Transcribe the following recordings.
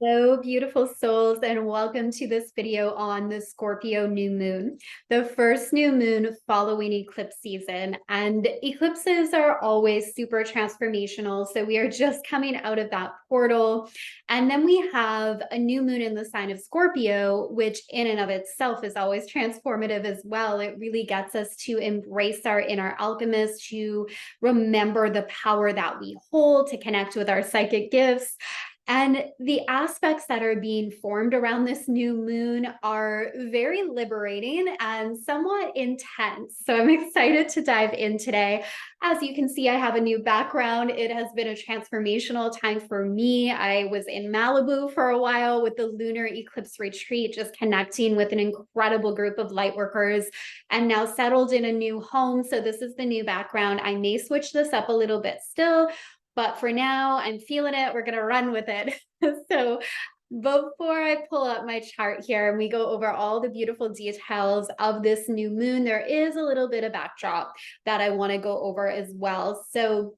Hello, beautiful souls, and welcome to this video on the Scorpio New Moon, the first new moon following eclipse season. And eclipses are always super transformational. So we are just coming out of that portal. And then we have a new moon in the sign of Scorpio, which in and of itself is always transformative as well. It really gets us to embrace our inner alchemist, to remember the power that we hold, to connect with our psychic gifts. And the aspects that are being formed around this new moon are very liberating and somewhat intense. So I'm excited to dive in today. As you can see, I have a new background. It has been a transformational time for me. I was in Malibu for a while with the lunar eclipse retreat, just connecting with an incredible group of light workers, and now settled in a new home. So this is the new background. I may switch this up a little bit still, but for now, I'm feeling it. We're going to run with it. So before I pull up my chart here and we go over all the beautiful details of this new moon, there is a little bit of backdrop that I want to go over as well. So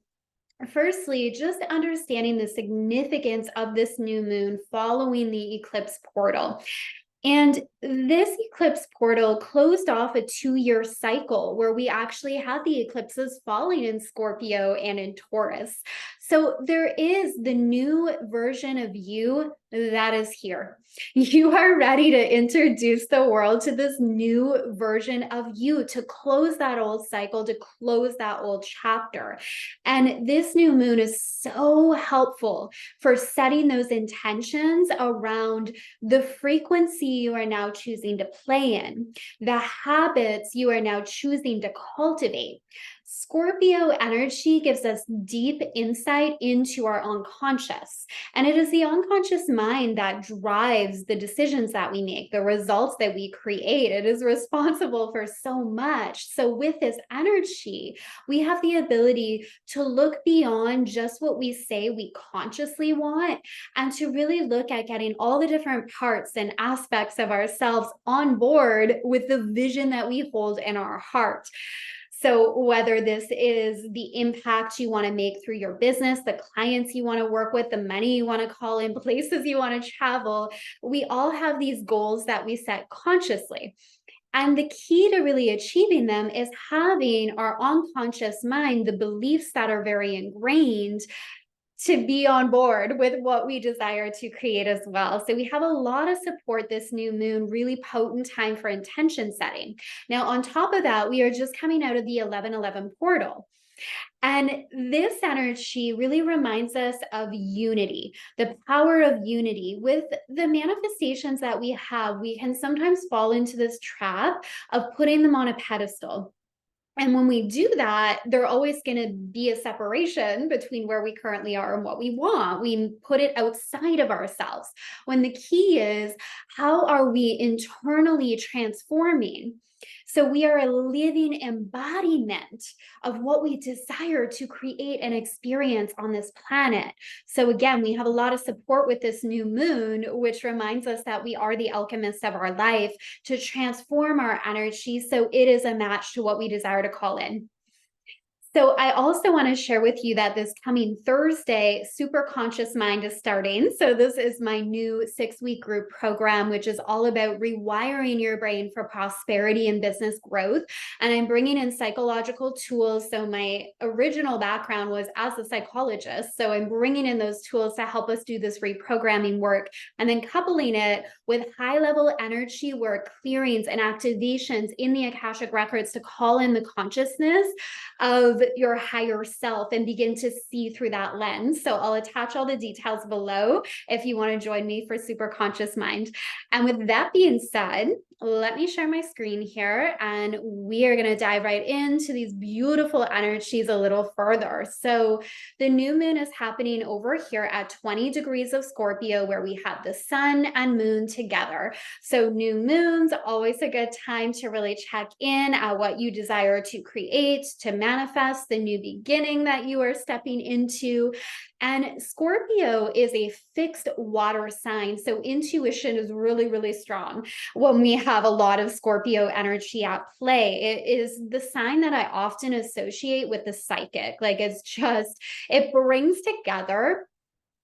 firstly, just understanding the significance of this new moon following the eclipse portal. And this eclipse portal closed off a 2-year cycle where we actually had the eclipses falling in Scorpio and in Taurus. So there is the new version of you that is here. You are ready to introduce the world to this new version of you, to close that old cycle, to close that old chapter. And this new moon is so helpful for setting those intentions around the frequency you are now choosing to play in, the habits you are now choosing to cultivate. Scorpio energy gives us deep insight into our unconscious. And it is the unconscious mind that drives the decisions that we make, the results that we create. It is responsible for so much. So, with this energy, we have the ability to look beyond just what we say we consciously want and to really look at getting all the different parts and aspects of ourselves on board with the vision that we hold in our heart. So whether this is the impact you want to make through your business, the clients you want to work with, the money you want to call in, places you want to travel, we all have these goals that we set consciously. And the key to really achieving them is having our unconscious mind, the beliefs that are very ingrained, to be on board with what we desire to create as well. So we have a lot of support this new moon, really potent time for intention setting. Now, on top of that, we are just coming out of the 1111 portal. And this energy really reminds us of unity, the power of unity. With the manifestations that we have, we can sometimes fall into this trap of putting them on a pedestal. And when we do that, there's always going to be a separation between where we currently are and what we want. We put it outside of ourselves. When the key is, how are we internally transforming? So we are a living embodiment of what we desire to create and experience on this planet. So again, we have a lot of support with this new moon, which reminds us that we are the alchemists of our life, to transform our energy so it is a match to what we desire to call in. So I also want to share with you that this coming Thursday, Superconscious Mind is starting. So this is my new 6-week group program, which is all about rewiring your brain for prosperity and business growth. And I'm bringing in psychological tools. So my original background was as a psychologist. So I'm bringing in those tools to help us do this reprogramming work, and then coupling it with high-level energy work, clearings, and activations in the Akashic records to call in the consciousness of your higher self and begin to see through that lens. So I'll attach all the details below if you want to join me for Super Conscious Mind. And with that being said, let me share my screen here and we are going to dive right into these beautiful energies a little further. So the new moon is happening over here at 20 degrees of Scorpio, where we have the sun and moon together. So new moons, always a good time to really check in at what you desire to create, to manifest the new beginning that you are stepping into. And Scorpio is a fixed water sign, so intuition is really, really strong when we have a lot of Scorpio energy at play. It is the sign that I often associate with the psychic. Like, it's just, it brings together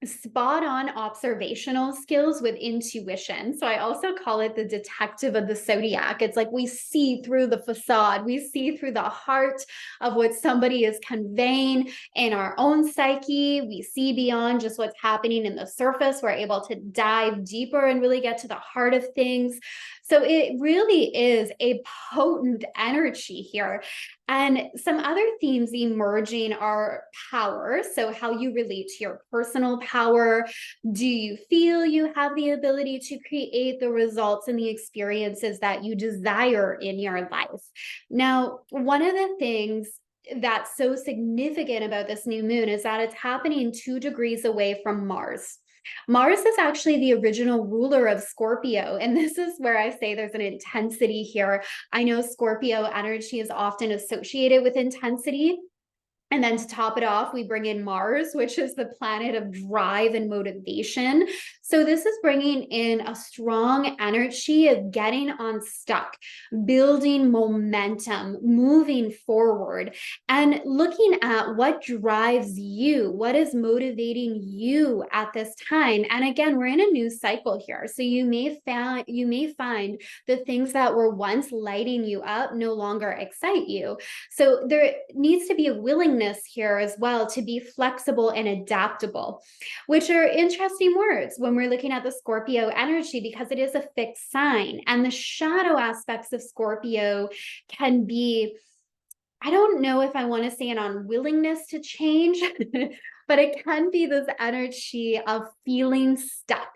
spot on observational skills with intuition. So I also call it the detective of the zodiac. It's like we see through the facade, we see through the heart of what somebody is conveying in our own psyche. We see beyond just what's happening in the surface. We're able to dive deeper and really get to the heart of things. So it really is a potent energy here. And some other themes emerging are power. So, how you relate to your personal power. Do you feel you have the ability to create the results and the experiences that you desire in your life? Now, one of the things that's so significant about this new moon is that it's happening 2 degrees away from Mars. Mars is actually the original ruler of Scorpio. And this is where I say there's an intensity here. I know Scorpio energy is often associated with intensity. And then to top it off, we bring in Mars, which is the planet of drive and motivation. So this is bringing in a strong energy of getting unstuck, building momentum, moving forward, and looking at what drives you, what is motivating you at this time. And again, we're in a new cycle here. So you may find the things that were once lighting you up no longer excite you. So there needs to be a willingness here as well to be flexible and adaptable, which are interesting words when we're looking at the Scorpio energy, because it is a fixed sign. And the shadow aspects of Scorpio can be, I don't know if I want to say an unwillingness to change, but it can be this energy of feeling stuck,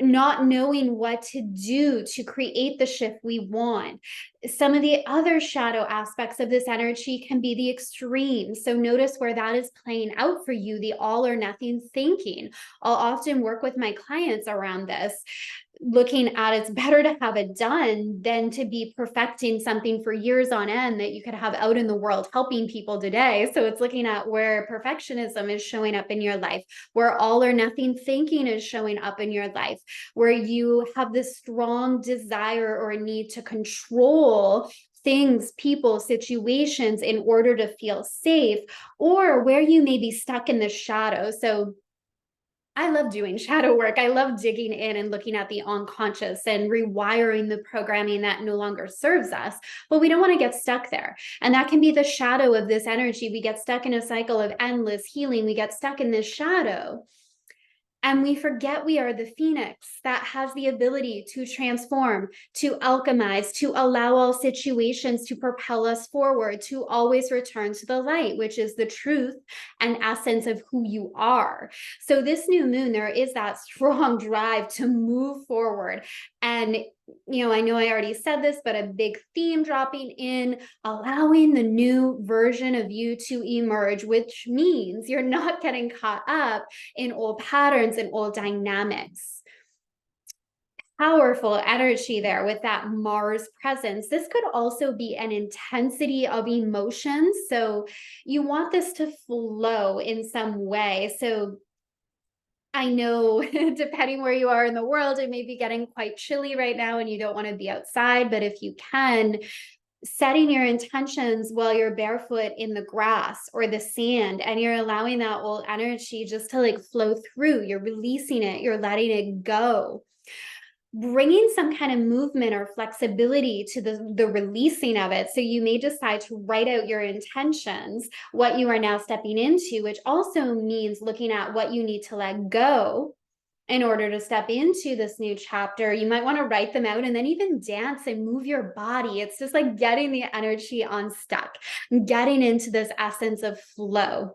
not knowing what to do to create the shift we want. Some of the other shadow aspects of this energy can be the extremes. So notice where that is playing out for you, the all or nothing thinking. I'll often work with my clients around this, looking at it's better to have it done than to be perfecting something for years on end that you could have out in the world helping people today. So it's looking at where perfectionism is showing up in your life, where all or nothing thinking is showing up in your life, where you have this strong desire or need to control things, people, situations in order to feel safe, or where you may be stuck in the shadow. So I love doing shadow work. I love digging in and looking at the unconscious and rewiring the programming that no longer serves us. But we don't want to get stuck there. And that can be the shadow of this energy. We get stuck in a cycle of endless healing. We get stuck in this shadow. And we forget we are the phoenix that has the ability to transform, to alchemize, to allow all situations to propel us forward, to always return to the light, which is the truth and essence of who you are. So this new moon, there is that strong drive to move forward. And I know I already said this, but a big theme dropping in, allowing the new version of you to emerge, which means you're not getting caught up in old patterns and old dynamics. Powerful energy there with that Mars presence. This could also be an intensity of emotions. So you want this to flow in some way. So I know depending where you are in the world, it may be getting quite chilly right now and you don't want to be outside. But if you can, setting your intentions while you're barefoot in the grass or the sand, and you're allowing that old energy just to like flow through, you're releasing it, you're letting it go. Bringing some kind of movement or flexibility to the releasing of it. So you may decide to write out your intentions, what you are now stepping into, which also means looking at what you need to let go in order to step into this new chapter. You might want to write them out and then even dance and move your body. It's just like getting the energy unstuck, getting into this essence of flow.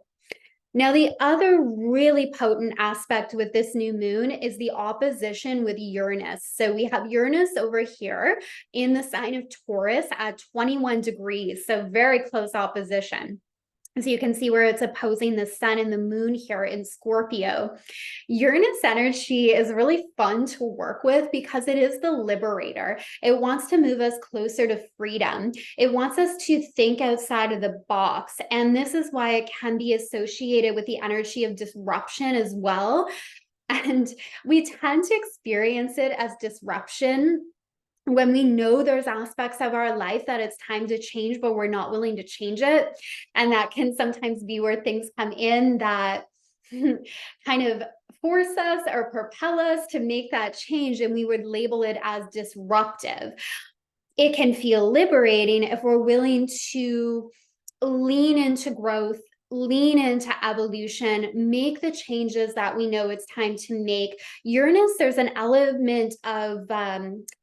Now, the other really potent aspect with this new moon is the opposition with Uranus. So we have Uranus over here in the sign of Taurus at 21 degrees. So very close opposition. So you can see where it's opposing the sun and the moon here in Scorpio. Uranus energy is really fun to work with because it is the liberator. It wants to move us closer to freedom. It wants us to think outside of the box. And this is why it can be associated with the energy of disruption as well. And we tend to experience it as disruption when we know there's aspects of our life that it's time to change, but we're not willing to change it. And that can sometimes be where things come in that kind of force us or propel us to make that change, and we would label it as disruptive. It can feel liberating if we're willing to lean into growth, lean into evolution, make the changes that we know it's time to make. Uranus, there's an element of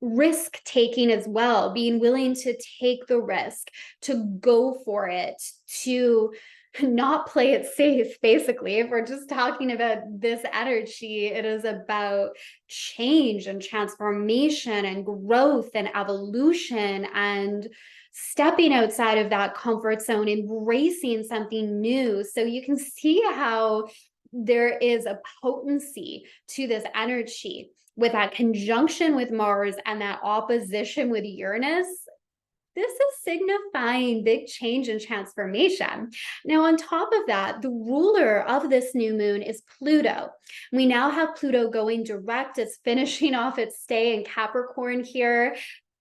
risk taking as well, being willing to take the risk, to go for it, to not play it safe. Basically, if we're just talking about this energy, it is about change and transformation and growth and evolution and stepping outside of that comfort zone, embracing something new. So you can see how there is a potency to this energy with that conjunction with Mars and that opposition with Uranus. This is signifying big change and transformation. Now, on top of that, the ruler of this new moon is Pluto. We now have Pluto going direct. It's finishing off its stay in Capricorn here.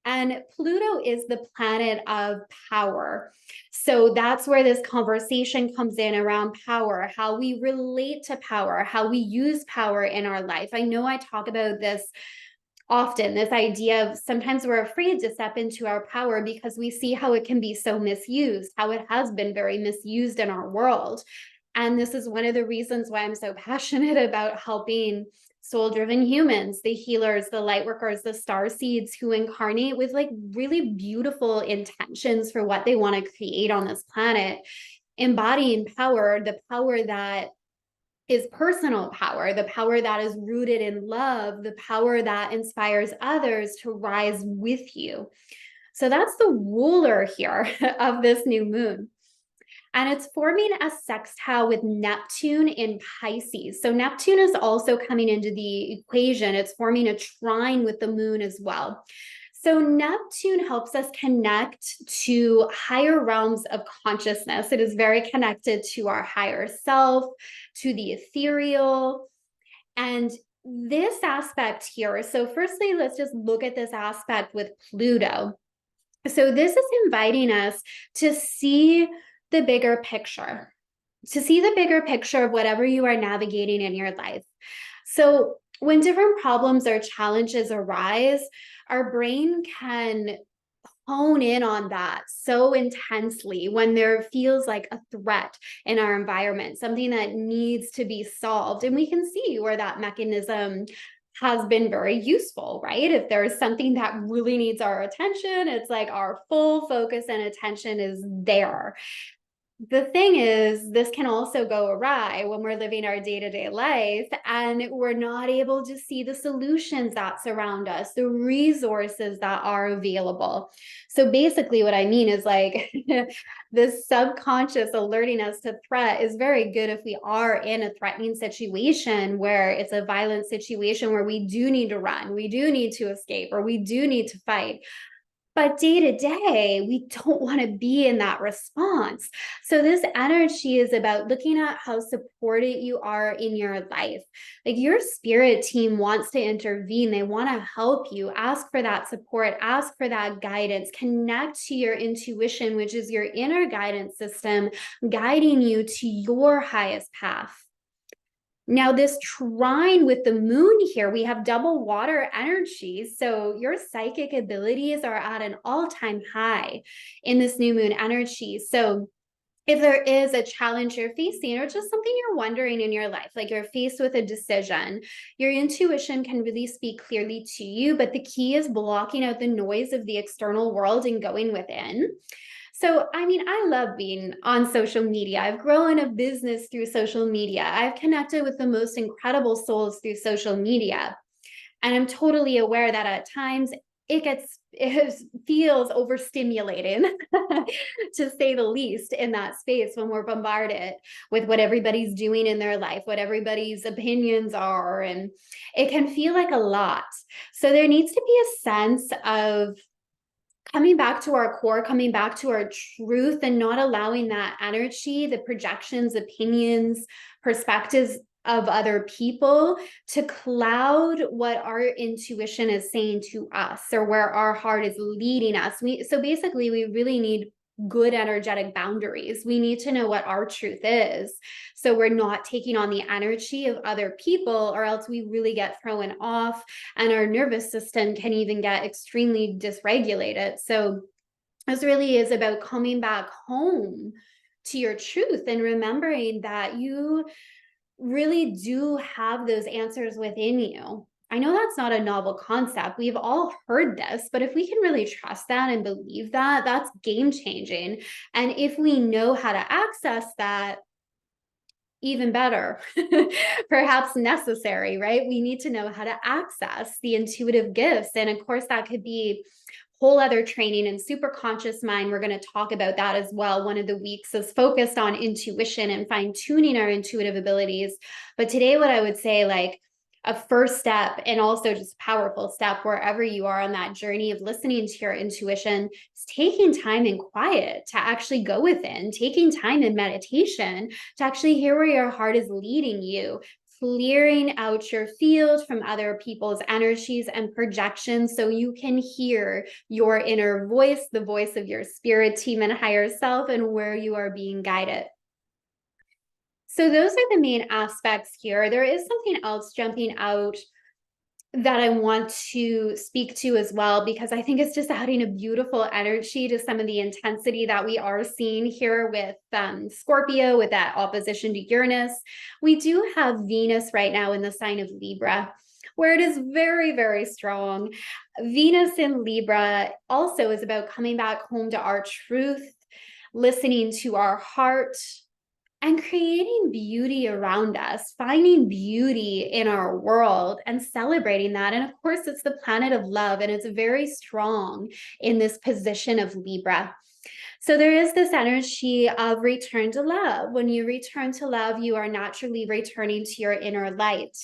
And Pluto is the planet of power. So that's where this conversation comes in around power, how we relate to power, how we use power in our life. I know I talk about this often, this idea of sometimes we're afraid to step into our power because we see how it can be so misused, how it has been very misused in our world. And this is one of the reasons why I'm so passionate about helping soul-driven humans, the healers, the light workers, the star seeds who incarnate with like really beautiful intentions for what they want to create on this planet, embodying power, the power that is personal power, the power that is rooted in love, the power that inspires others to rise with you. So that's the ruler here of this new moon. And it's forming a sextile with Neptune in Pisces. So Neptune is also coming into the equation. It's forming a trine with the moon as well. So Neptune helps us connect to higher realms of consciousness. It is very connected to our higher self, to the ethereal. And this aspect here, so firstly, let's just look at this aspect with Pluto. So this is inviting us to see the bigger picture, of whatever you are navigating in your life. So when different problems or challenges arise, our brain can hone in on that so intensely when there feels like a threat in our environment, something that needs to be solved. And we can see where that mechanism has been very useful, right? If there's something that really needs our attention, it's like our full focus and attention is there. The thing is, this can also go awry when we're living our day-to-day life and we're not able to see the solutions that surround us, the resources that are available. So basically what I mean is like this subconscious alerting us to threat is very good if we are in a threatening situation where it's a violent situation where we do need to run, we do need to escape, or we do need to fight. But day to day, we don't want to be in that response. So this energy is about looking at how supported you are in your life. Like your spirit team wants to intervene. They want to help you. Ask for that support. Ask for that guidance. Connect to your intuition, which is your inner guidance system, guiding you to your highest path. Now, this trine with the moon here, we have double water energy. So your psychic abilities are at an all-time high in this new moon energy. So if there is a challenge you're facing or just something you're wondering in your life, like you're faced with a decision, your intuition can really speak clearly to you. But the key is blocking out the noise of the external world and going within. So, I mean, I love being on social media. I've grown a business through social media. I've connected with the most incredible souls through social media. And I'm totally aware that at times it feels overstimulating, to say the least, in that space when we're bombarded with what everybody's doing in their life, what everybody's opinions are. And it can feel like a lot. So there needs to be a sense of coming back to our core, coming back to our truth, and not allowing that energy, the projections, opinions, perspectives of other people to cloud what our intuition is saying to us or where our heart is leading us. So basically, we really need good energetic boundaries. We need to know what our truth is, so we're not taking on the energy of other people, or else we really get thrown off and our nervous system can even get extremely dysregulated. So this really is about coming back home to your truth and remembering that you really do have those answers within you. I know that's not a novel concept. We've all heard this, but if we can really trust that and believe that, that's game changing. And if we know how to access that, even better, perhaps necessary, right? We need to know how to access the intuitive gifts. And of course, that could be whole other training in Superconscious Mind. We're going to talk about that as well. One of the weeks is focused on intuition and fine tuning our intuitive abilities. But today, what I would say, like, a first step, and also just a powerful step wherever you are on that journey of listening to your intuition, is taking time in quiet to actually go within, taking time in meditation to actually hear where your heart is leading you, clearing out your field from other people's energies and projections so you can hear your inner voice, the voice of your spirit team and higher self, and where you are being guided. So those are the main aspects here. There is something else jumping out that I want to speak to as well, because I think it's just adding a beautiful energy to some of the intensity that we are seeing here with Scorpio, with that opposition to Uranus. We do have Venus right now in the sign of Libra, where it is very, very strong. Venus in Libra also is about coming back home to our truth, listening to our heart, and creating beauty around us, finding beauty in our world and celebrating that. And of course, it's the planet of love, and it's very strong in this position of Libra. So there is this energy of return to love. When you return to love, you are naturally returning to your inner light.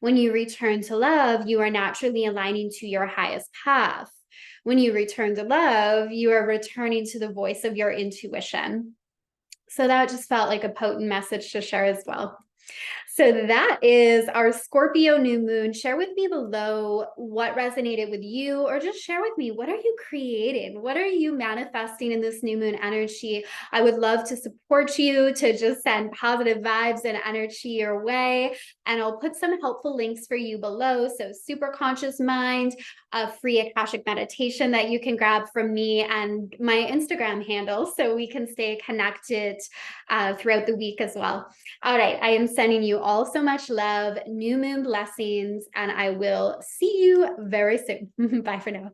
When you return to love, you are naturally aligning to your highest path. When you return to love, you are returning to the voice of your intuition. So that just felt like a potent message to share as well. So that is our Scorpio new moon. Share with me below what resonated with you, or just share with me, what are you creating? What are you manifesting in this new moon energy? I would love to support you, to just send positive vibes and energy your way. And I'll put some helpful links for you below. So Superconscious Mind, a free Akashic meditation that you can grab from me, and my Instagram handle, so we can stay connected throughout the week as well. All right, I am sending you all so much love, new moon blessings, and I will see you very soon. Bye for now.